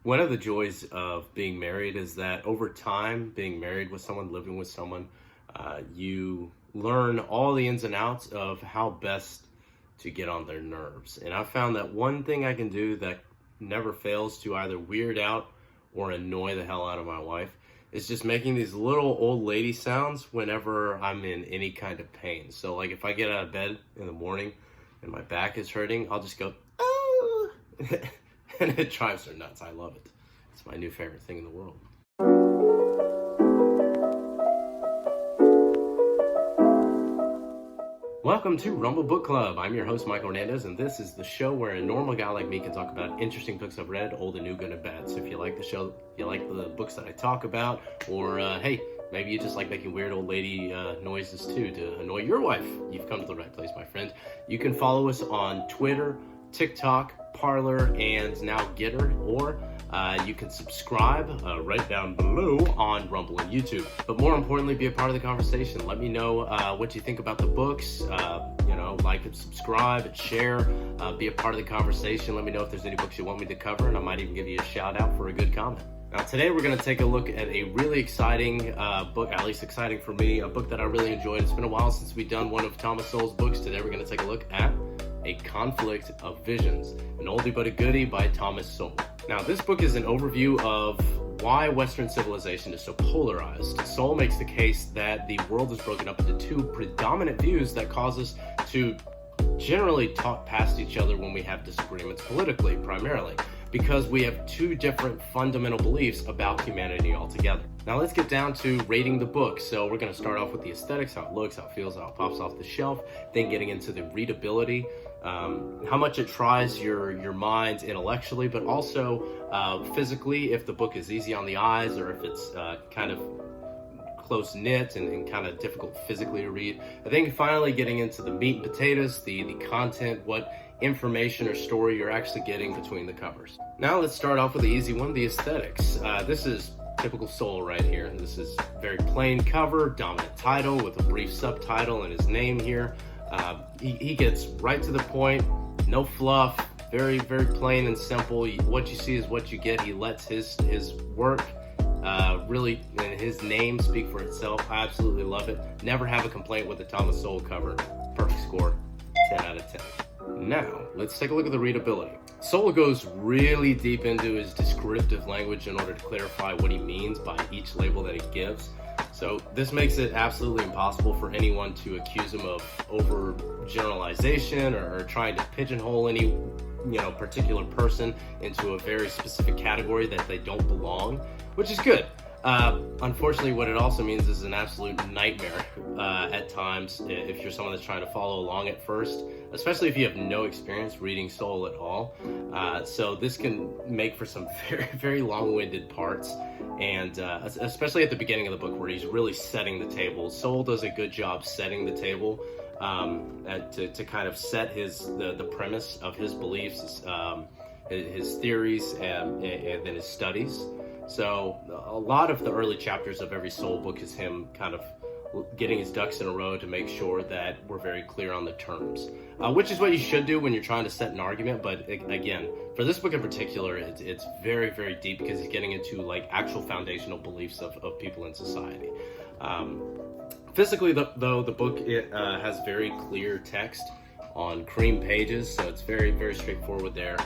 One of the joys of being married is that over time, being married with someone, living with someone, you learn all the ins and outs of how best to get on their nerves. And I found that one thing I can do that never fails to either weird out or annoy the hell out of my wife is just making these little old lady sounds whenever I'm in any kind of pain. So like if I get out of bed in the morning and my back is hurting, I'll just go, oh, and it drives her nuts. I love it. It's my new favorite thing in the world. Welcome to Rumble Book Club. I'm your host, Michael Hernandez, and this is the show where a normal guy like me can talk about interesting books I've read, old and new, good and bad. So if you like the show, you like the books that I talk about, or hey, maybe you just like making weird old lady noises too to annoy your wife, you've come to the right place, my friend. You can follow us on Twitter, TikTok, Parler, and now Getter, or you can subscribe right down below on Rumble and YouTube. But more importantly, be a part of the conversation. Let me know what you think about the books. Like and subscribe and share. Be a part of the conversation. Let me know if there's any books you want me to cover, and I might even give you a shout out for a good comment. Now today we're going to take a look at a really exciting book, at least exciting for me, a book that I really enjoyed. It's been a while since we've done one of Thomas Sowell's books. Today we're going to take a look at A Conflict of Visions, an oldie but a goodie by Thomas Sowell. Now, this book is an overview of why Western civilization is so polarized. Sowell makes the case that the world is broken up into two predominant views that cause us to generally talk past each other when we have disagreements politically, primarily, because we have two different fundamental beliefs about humanity altogether. Now let's get down to rating the book. So we're going to start off with the aesthetics, how it looks, how it feels, how it pops off the shelf, then getting into the readability, how much it tries your mind intellectually, but also physically, if the book is easy on the eyes or if it's kind of close-knit and kind of difficult physically to read. I think finally getting into the meat and potatoes, the content, what information or story you're actually getting between the covers. Now let's start off with the easy one, the aesthetics. This is typical Sowell right here. This is very plain cover, dominant title with a brief subtitle and his name here. He gets right to the point, no fluff, very, very plain and simple. What you see is what you get. He lets his work really, and his name speak for itself. I absolutely love it. Never have a complaint with the Thomas Sowell cover. Perfect score, 10 out of 10. Now, let's take a look at the readability. Sowell goes really deep into his descriptive language in order to clarify what he means by each label that he gives. So this makes it absolutely impossible for anyone to accuse him of overgeneralization or trying to pigeonhole any particular person into a very specific category that they don't belong, which is good. Unfortunately, what it also means is an absolute nightmare at times if you're someone that's trying to follow along at first, especially if you have no experience reading Sowell at all. So this can make for some very, very long-winded parts, and especially at the beginning of the book where he's really setting the table. Sowell does a good job setting the table to kind of set the premise of his beliefs, his theories, and then his studies. So a lot of the early chapters of every Sowell book is him kind of getting his ducks in a row to make sure that we're very clear on the terms, which is what you should do when you're trying to set an argument. But again, for this book in particular, it's very, very deep because he's getting into like actual foundational beliefs of people in society. Physically, though, the book has very clear text on cream pages, so it's very, very straightforward there.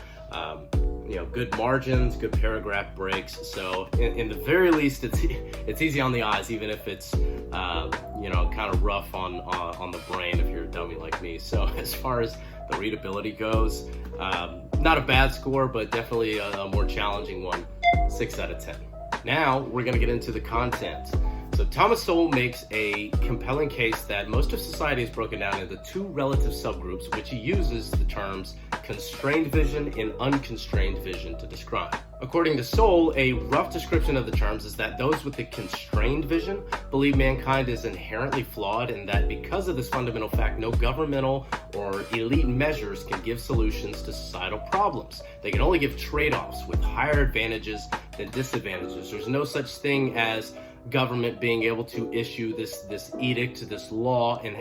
Good margins, good paragraph breaks. So in the very least, it's easy on the eyes, even if it's kind of rough on the brain if you're a dummy like me. So as far as the readability goes, not a bad score, but definitely a more challenging one, 6 out of 10. Now we're going to get into the content. So Thomas Sowell makes a compelling case that most of society is broken down into two relative subgroups, which he uses the terms constrained vision and unconstrained vision to describe. According to Sowell, a rough description of the terms is that those with the constrained vision believe mankind is inherently flawed, and that because of this fundamental fact, no governmental or elite measures can give solutions to societal problems. They can only give trade-offs with higher advantages than disadvantages. There's no such thing as government being able to issue this edict, this law, and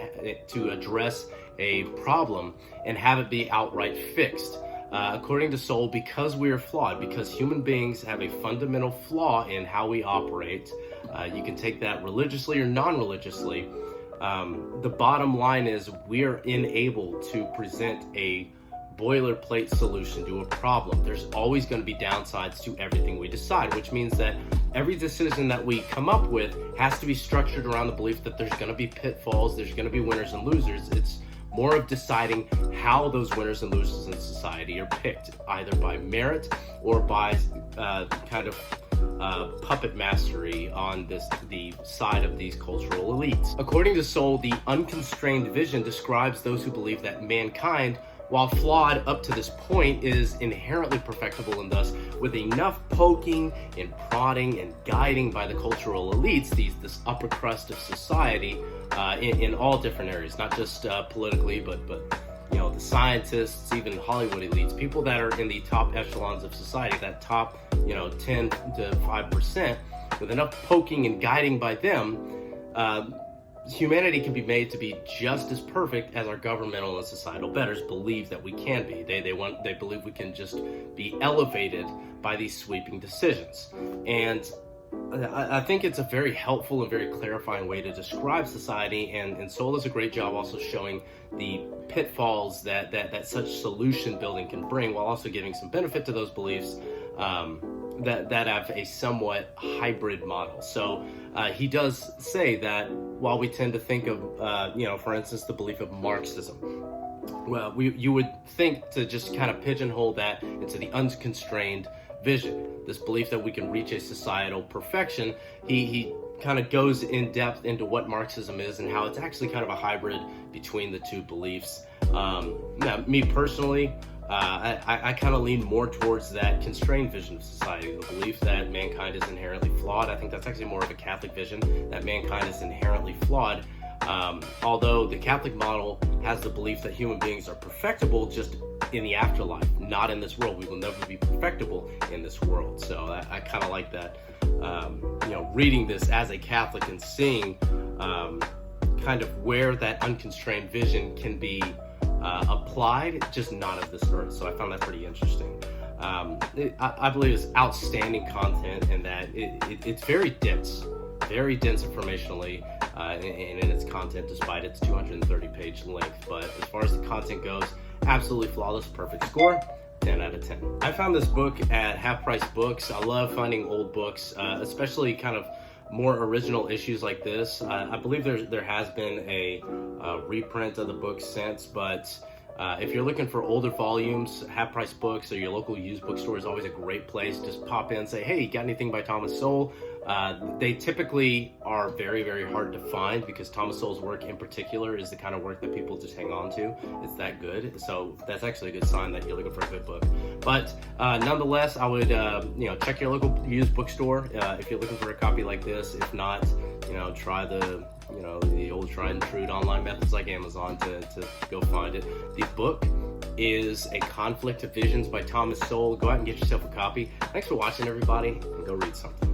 to address a problem and have it be outright fixed. according to Sowell, because we are flawed, because human beings have a fundamental flaw in how we operate. You can take that religiously or non-religiously. The bottom line is we're unable to present a boilerplate solution to a problem. There's always going to be downsides to everything we decide, which means that every decision that we come up with has to be structured around the belief that there's going to be pitfalls, there's going to be winners and losers. It's more of deciding how those winners and losers in society are picked, either by merit or by puppet mastery on the side of these cultural elites. According to Sowell, the unconstrained vision describes those who believe that mankind, while flawed up to this point, is inherently perfectible, and thus, with enough poking and prodding and guiding by the cultural elites, this upper crust of society, in all different areas, not just politically, but the scientists, even Hollywood elites, people that are in the top echelons of society, that top 10 to 5%, with enough poking and guiding by them, humanity can be made to be just as perfect as our governmental and societal betters believe that we can be. They believe we can just be elevated by these sweeping decisions. And I think it's a very helpful and very clarifying way to describe society, and Sowell does a great job also showing the pitfalls that such solution building can bring, while also giving some benefit to those beliefs that have a somewhat hybrid model. So he does say that while we tend to think of, for instance, the belief of Marxism, well, you would think to just kind of pigeonhole that into the unconstrained vision, this belief that we can reach a societal perfection. He kind of goes in depth into what Marxism is and how it's actually kind of a hybrid between the two beliefs. Now, me personally, I kind of lean more towards that constrained vision of society, the belief that mankind is inherently flawed. I think that's actually more of a Catholic vision, that mankind is inherently flawed. Although the Catholic model has the belief that human beings are perfectible just in the afterlife, not in this world. We will never be perfectible in this world. So I kind of like that, reading this as a Catholic and seeing kind of where that unconstrained vision can be applied, just not of this earth. So I found that pretty interesting. I believe it's outstanding content, and that it's very dense informationally in its content, despite its 230-page length. But as far as the content goes, absolutely flawless, perfect score, 10 out of 10. I found this book at Half Price Books. I love finding old books, especially kind of more original issues like this. I believe there has been a reprint of the book since, but if you're looking for older volumes, Half Price Books or your local used bookstore is always a great place. Just pop in and say, hey, got anything by Thomas Sowell? They typically are very, very hard to find, because Thomas Sowell's work in particular is the kind of work that people just hang on to. It's that good. So that's actually a good sign that you're looking for a good book. But nonetheless, I would check your local used bookstore if you're looking for a copy like this. If not, try the old tried and true online methods like Amazon to go find it. The book is A Conflict of Visions by Thomas Sowell. Go out and get yourself a copy. Thanks for watching, everybody, and go read something.